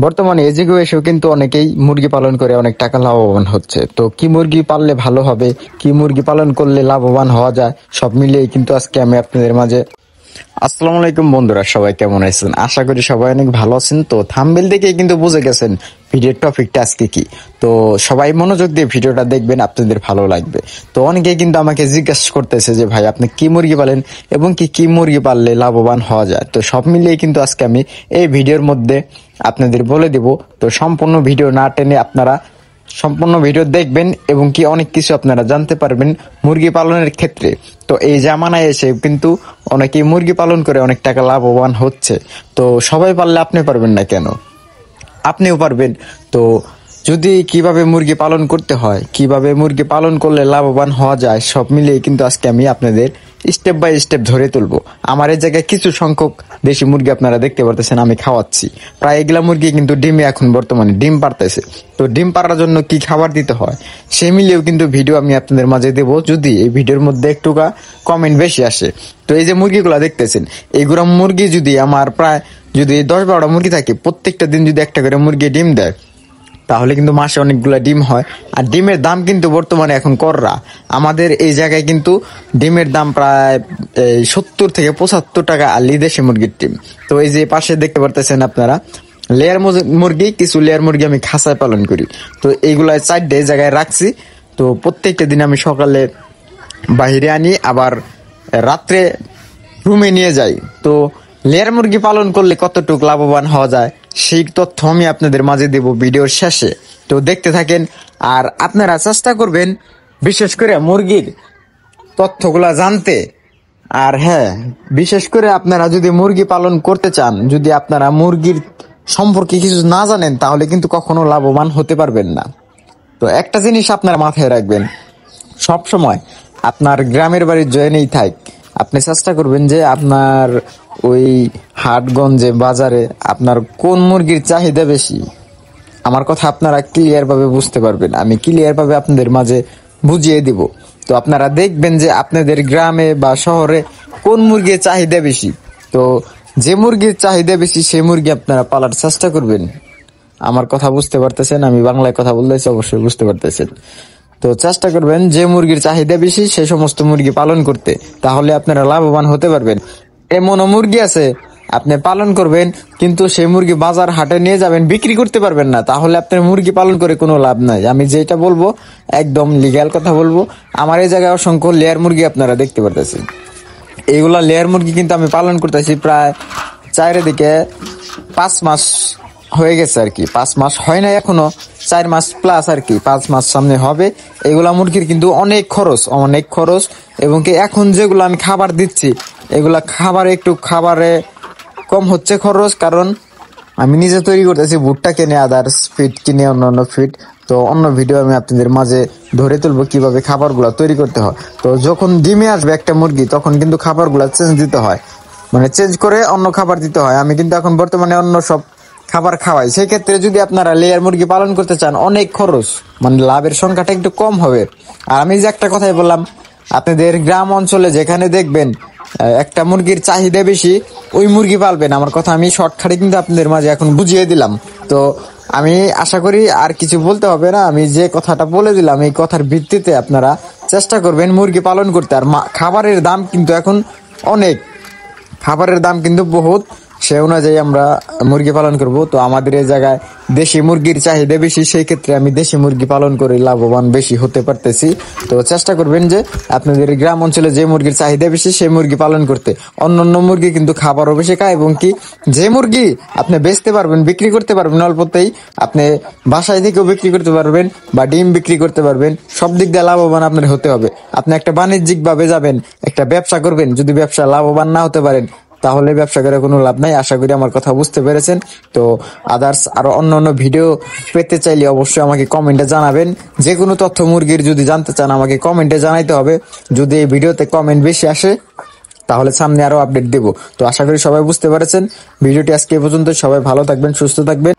বর্তমানে এই যুগে এসেও কিন্তু অনেকেই মুরগি পালন করে অনেক টাকা লাভবান হচ্ছে। তো কি মুরগি পাললে ভালো হবে, কি মুরগি পালন করলে লাভবান হওয়া যায়, সব মিলিয়ে কিন্তু আজকে আমি আপনাদের মাঝে। আসসালামু আলাইকুম বন্ধুরা, সবাই কেমন আছেন? আশা করি সবাই অনেক ভালো আছেন। তো থাম্বনেল দেখে কিন্তু বুঝে গেছেন ভিডিওর টপিকটা আজকে কি। তো সবাই মনোযোগ দিয়ে ভিডিওটা দেখবেন, আপনাদের ভালো লাগবে। তো অনেকে কিন্তু আমাকে জিজ্ঞাসা করতেছে যে ভাই আপনি কি মুরগি পালেন এবং কি মুরগি পাললে লাভবান হওয়া যায়। তো সব মিলিয়ে কিন্তু আজকে আমি এই ভিডিওর মধ্যে আপনাদের বলে দেব। তো সম্পূর্ণ ভিডিও না টেনে আপনারা সম্পূর্ণ ভিডিও দেখবেন এবং কি অনেক কিছু আপনারা জানতে পারবেন মুরগি পালনের ক্ষেত্রে। তো এই জামানায় এসে কিন্তু অনেকেই মুরগি পালন করে অনেক টাকা লাভবান হচ্ছে। তো সবাই পারলে আপনি পারবেন না কেন? আপনিও পারবেন। তো যদি কিভাবে মুরগি পালন করতে হয়, কিভাবে মুরগি পালন করলে লাভবান হওয়া যায়, সব মিলিয়ে কিন্তু আজকে আমি আপনাদের স্টেপ বাই স্টেপ ধরে তুলবো। আমার এই জায়গায় কিছু সংখ্যক দেশি মুরগি আপনারা দেখতে পারতেছেন আমি খাওয়াচ্ছি। প্রায় এগুলা মুরগি কিন্তু ডিমে এখন বর্তমানে ডিম পারতেছে। তো ডিম পাড়ার জন্য কি খাবার দিতে হয় সে মিলিয়েও কিন্তু ভিডিও আমি আপনাদের মাঝে দেবো, যদি এই ভিডিওর মধ্যে একটুকা কমেন্ট বেশি আসে। তো এই যে মুরগিগুলা দেখতেছেন, এইগুলা মুরগি যদি আমার প্রায় যদি 10-12টা মুরগি থাকে, প্রত্যেকটা দিন যদি একটা করে মুরগি ডিম দেয়, তাহলে কিন্তু মাসে অনেকগুলো ডিম হয়। আর ডিমের দাম কিন্তু বর্তমানে এখন কররা আমাদের এই জায়গায় কিন্তু ডিমের দাম প্রায় 70 থেকে 75 টাকা আলি দেশি মুরগির ডিম। তো এই যে পাশে দেখতে পারতেছেন আপনারা লেয়ার মুরগি, কিছু লেয়ার মুরগি আমি খাঁচায় পালন করি। তো এইগুলা 4টে জায়গায় রাখছি। তো প্রত্যেকটা দিন আমি সকালে বাহিরে আনি, আবার রাত্রে রুমে নিয়ে যাই। তো লেয়ার মুরগি পালন করলে কতটুকু লাভবান হওয়া যায় সেই তথ্য আমি আপনাদের মাঝে দেব ভিডিওর শেষে। তো দেখতে থাকেন আর আপনারা চেষ্টা করবেন বিশেষ করে মুরগির তথ্যগুলা জানতে। আর হ্যাঁ, বিশেষ করে আপনারা যদি মুরগি পালন করতে চান, যদি আপনারা মুরগির সম্পর্কে কিছু না জানেন, তাহলে কিন্তু কখনো লাভবান হতে পারবেন না। তো একটা জিনিস আপনারা মাথায় রাখবেন, সব সময় আপনার গ্রামের বাড়ির জয়েনেই থাক, আপনি চেষ্টা করবেন যে আপনার ওই হাটগঞ্জে বাজারে আপনার কোন মুরগির চাহিদা বেশি। আমার কথা আপনারা ক্লিয়ার ভাবে বুঝতে পারবেন, আমি ক্লিয়ার ভাবে আপনাদের মাঝে বুঝিয়ে দিব। তো আপনারা দেখবেন যে আপনাদের গ্রামে বা শহরে কোন মুরগির চাহিদা বেশি। তো যে মুরগির চাহিদা বেশি সেই মুরগি আপনারা পালার চেষ্টা করবেন। আমার কথা বুঝতে পারতেছেন? আমি বাংলায় কথা বলতেছি, অবশ্যই বুঝতে পারতেছেন। তো চেষ্টা করবেন যে মুরগির চাহিদা বেশি সেই সমস্ত মুরগি পালন করতে, তাহলে আপনারা লাভবান হতে পারবেন। এমনও মুরগি আছে আপনি পালন করবেন কিন্তু সেই মুরগি বাজার হাটে নিয়ে যাবেন, বিক্রি করতে পারবেন না, তাহলে আপনার মুরগি পালন করে কোনো লাভ নাই। আমি যেটা বলবো একদম লিগ্যাল কথা বলবো। আমার এই জায়গায় অসংখ্য লেয়ার মুরগি আপনারা দেখতে পারতেছেন। এইগুলা লেয়ার মুরগি কিন্তু আমি পালন করতেছি প্রায় চারিদিকে 5 মাস হয়ে গেছে আর কি। 5 মাস হয় না এখনো, 4 মাস প্লাস আর কি, 5 মাস সামনে হবে। এগুলা মুরগির কিন্তু অনেক খরচ এবং কি এখন যেগুলো আমি খাবার দিচ্ছি এগুলা খাবারে কম হচ্ছে খরচ, কারণ আমি নিজে তৈরি করতেছি ভুট্টা কিনে, আদার্স ফিড কিনে, অন্যান্য ফিড। তো অন্য ভিডিও আমি আপনাদের মাঝে ধরে তুলবো কিভাবে খাবারগুলো তৈরি করতে হয়। তো যখন ডিমে আসবে একটা মুরগি তখন কিন্তু খাবারগুলো চেঞ্জ দিতে হয়, মানে চেঞ্জ করে অন্য খাবার দিতে হয়। আমি কিন্তু এখন বর্তমানে অন্য সব খাবার খাওয়াই। সেই ক্ষেত্রে যদি আপনারা লেয়ার মুরগি পালন করতে চান, অনেক খরচ, মানে লাভের সংখ্যাটা একটু কম হবে। আর আমি যে একটা কথাই বললাম, আপনাদের গ্রাম অঞ্চলে যেখানে দেখবেন একটা মুরগির চাহিদা বেশি, ওই মুরগি পালবেন। আমার কথা আমি শর্টকাটে কিন্তু আপনাদের মাঝে এখন বুঝিয়ে দিলাম। তো আমি আশা করি আর কিছু বলতে হবে না, আমি যে কথাটা বলে দিলাম এই কথার ভিত্তিতে আপনারা চেষ্টা করবেন মুরগি পালন করতে। আর খাবারের দাম কিন্তু এখন অনেক, খাবারের দাম কিন্তু বহুত, সে অনুযায়ী আমরা মুরগি পালন করব। তো আমাদের এই জায়গায় দেশি মুরগির চাহিদা বেশি, সেই ক্ষেত্রে আমি দেশি মুরগি পালন করে লাভবান বেশি হতে পারতেছি। তো চেষ্টা করবেন যে আপনাদের গ্রাম অঞ্চলে যে মুরগির চাহিদা বেশি সেই মুরগি পালন করতে। অন্যান্য মুরগি কিন্তু খাবারও বেশি খায় এবং কি যে মুরগি আপনি বেচতে পারবেন, বিক্রি করতে পারবেন অল্পতেই, আপনি বাসায় থেকেও বিক্রি করতে পারবেন বা ডিম বিক্রি করতে পারবেন, সব দিক দিয়ে লাভবান আপনার হতে হবে। আপনি একটা বাণিজ্যিক ভাবে যাবেন, একটা ব্যবসা করবেন, যদি ব্যবসা লাভবান না হতে পারেন তাহলে ব্যবসা করে কোনো লাভ নাই। আশা করি আমার কথা বুঝতে পেরেছেন। তো আদার্স আরো অন্য ভিডিও পেতে চাইলে অবশ্যই আমাকে কমেন্টে জানাবেন। যে কোনো তথ্য মুরগির যদি জানতে চান আমাকে কমেন্টে জানাইতে হবে। যদি এই ভিডিওতে কমেন্ট বেশি আসে তাহলে সামনে আরো আপডেট দেব। তো আশা করি সবাই বুঝতে পেরেছেন। ভিডিওটি আজকে এই পর্যন্ত। সবাই ভালো থাকবেন, সুস্থ থাকবেন।